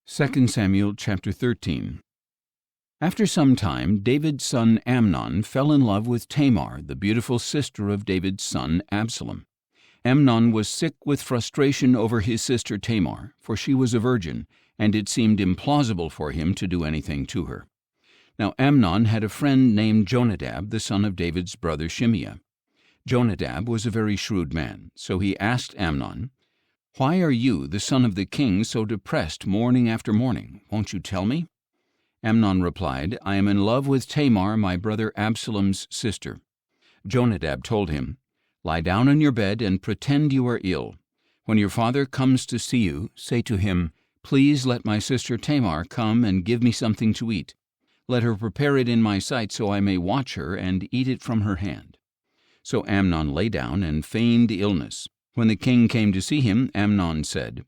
2 Samuel chapter 13. After some time, David's son Amnon fell in love with Tamar, the beautiful sister of David's son Absalom. Amnon was sick with frustration over his sister Tamar, for she was a virgin, and it seemed implausible for him to do anything to her. Now Amnon had a friend named Jonadab, the son of David's brother Shimeah. Jonadab was a very shrewd man, so he asked Amnon, "Why are you, the son of the king, so depressed morning after morning? Won't you tell me?" Amnon replied, "I am in love with Tamar, my brother Absalom's sister." Jonadab told him, "Lie down on your bed and pretend you are ill. When your father comes to see you, say to him, 'Please let my sister Tamar come and give me something to eat. Let her prepare it in my sight so I may watch her and eat it from her hand.'" So Amnon lay down and feigned illness. When the king came to see him, Amnon said,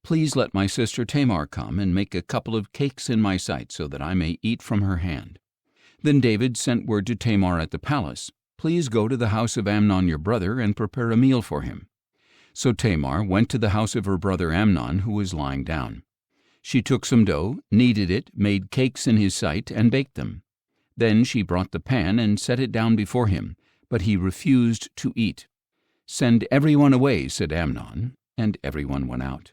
"Please let my sister Tamar come and make a couple of cakes in my sight so that I may eat from her hand." Then David sent word to Tamar at the palace, "Please go to the house of Amnon your brother and prepare a meal for him." So Tamar went to the house of her brother Amnon, who was lying down. She took some dough, kneaded it, made cakes in his sight, and baked them. Then she brought the pan and set it down before him, but he refused to eat. "Send everyone away," said Amnon, and everyone went out.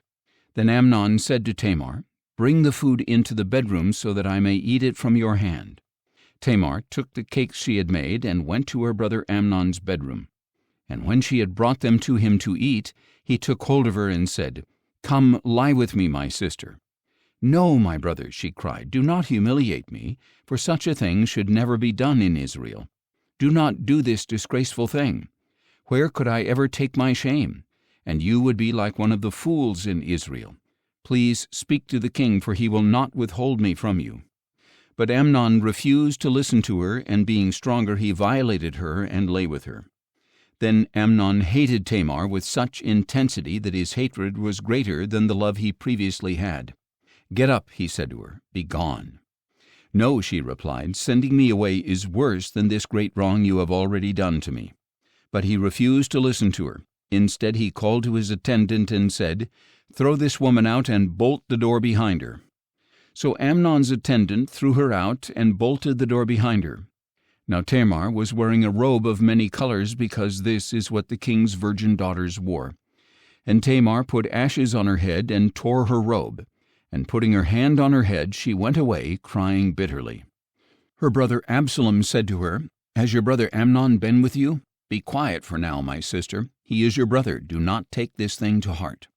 Then Amnon said to Tamar, "Bring the food into the bedroom so that I may eat it from your hand." Tamar took the cakes she had made and went to her brother Amnon's bedroom. And when she had brought them to him to eat, he took hold of her and said, "Come, lie with me, my sister." "No, my brother," she cried, "do not humiliate me, for such a thing should never be done in Israel. Do not do this disgraceful thing. Where could I ever take my shame? And you would be like one of the fools in Israel. Please speak to the king, for he will not withhold me from you." But Amnon refused to listen to her, and being stronger, he violated her and lay with her. Then Amnon hated Tamar with such intensity that his hatred was greater than the love he previously had. "Get up," he said to her, "be gone." "No," she replied, "sending me away is worse than this great wrong you have already done to me." But he refused to listen to her. Instead, he called to his attendant and said, "Throw this woman out and bolt the door behind her." So Amnon's attendant threw her out and bolted the door behind her. Now Tamar was wearing a robe of many colors, because this is what the king's virgin daughters wore. And Tamar put ashes on her head and tore her robe, and putting her hand on her head, she went away, crying bitterly. Her brother Absalom said to her, "Has your brother Amnon been with you? Be quiet for now, my sister. He is your brother. Do not take this thing to heart."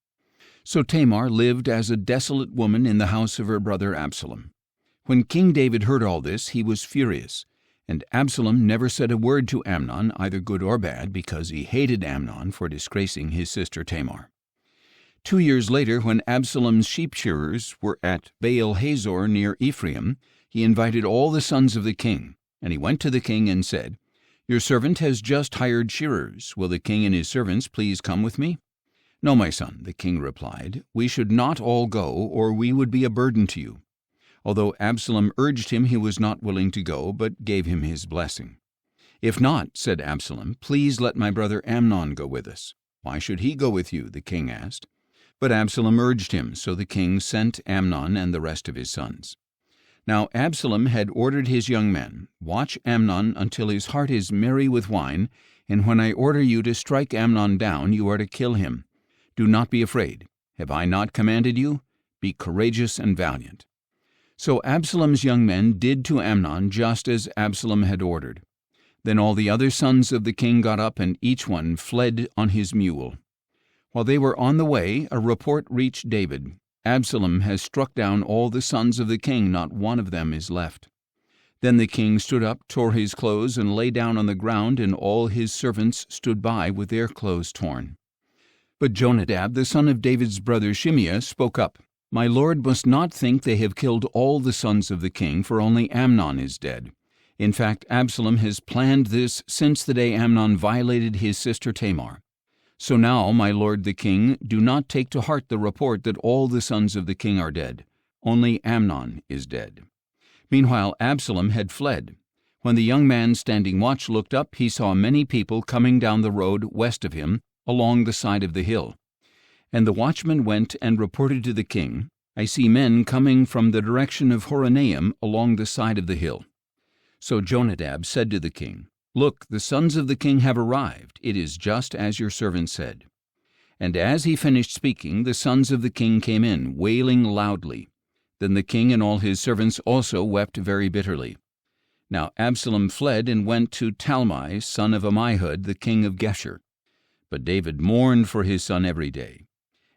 So Tamar lived as a desolate woman in the house of her brother Absalom. When King David heard all this, he was furious, and Absalom never said a word to Amnon, either good or bad, because he hated Amnon for disgracing his sister Tamar. 2 years later, when Absalom's sheep shearers were at Baal-Hazor near Ephraim, he invited all the sons of the king, and he went to the king and said, "Your servant has just hired shearers. Will the king and his servants please come with me?" "No, my son," the king replied, "we should not all go, or we would be a burden to you." Although Absalom urged him, he was not willing to go, but gave him his blessing. "If not," said Absalom, "please let my brother Amnon go with us." "Why should he go with you?" the king asked. But Absalom urged him, so the king sent Amnon and the rest of his sons. Now Absalom had ordered his young men, "Watch Amnon until his heart is merry with wine, and when I order you to strike Amnon down, you are to kill him. Do not be afraid. Have I not commanded you? Be courageous and valiant." So Absalom's young men did to Amnon just as Absalom had ordered. Then all the other sons of the king got up, and each one fled on his mule. While they were on the way, a report reached David, "Absalom has struck down all the sons of the king, not one of them is left." Then the king stood up, tore his clothes, and lay down on the ground, and all his servants stood by with their clothes torn. But Jonadab, the son of David's brother Shimeah, spoke up, "My lord must not think they have killed all the sons of the king, for only Amnon is dead. In fact, Absalom has planned this since the day Amnon violated his sister Tamar. So now, my lord the king, do not take to heart the report that all the sons of the king are dead. Only Amnon is dead." Meanwhile, Absalom had fled. When the young man standing watch looked up, he saw many people coming down the road west of him, along the side of the hill. And the watchman went and reported to the king, I see men coming from the direction of Horonaim along the side of the hill." So Jonadab said to the king, "Look, the sons of the king have arrived. It is just as your servant said." And as he finished speaking, the sons of the king came in, wailing loudly. Then the king and all his servants also wept very bitterly. Now Absalom fled and went to Talmai, son of Ammihud, the king of Geshur. But David mourned for his son every day.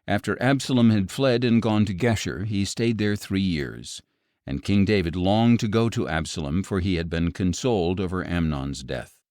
After Absalom had fled and gone to Geshur, he stayed there 3 years. And King David longed to go to Absalom, for he had been consoled over Amnon's death.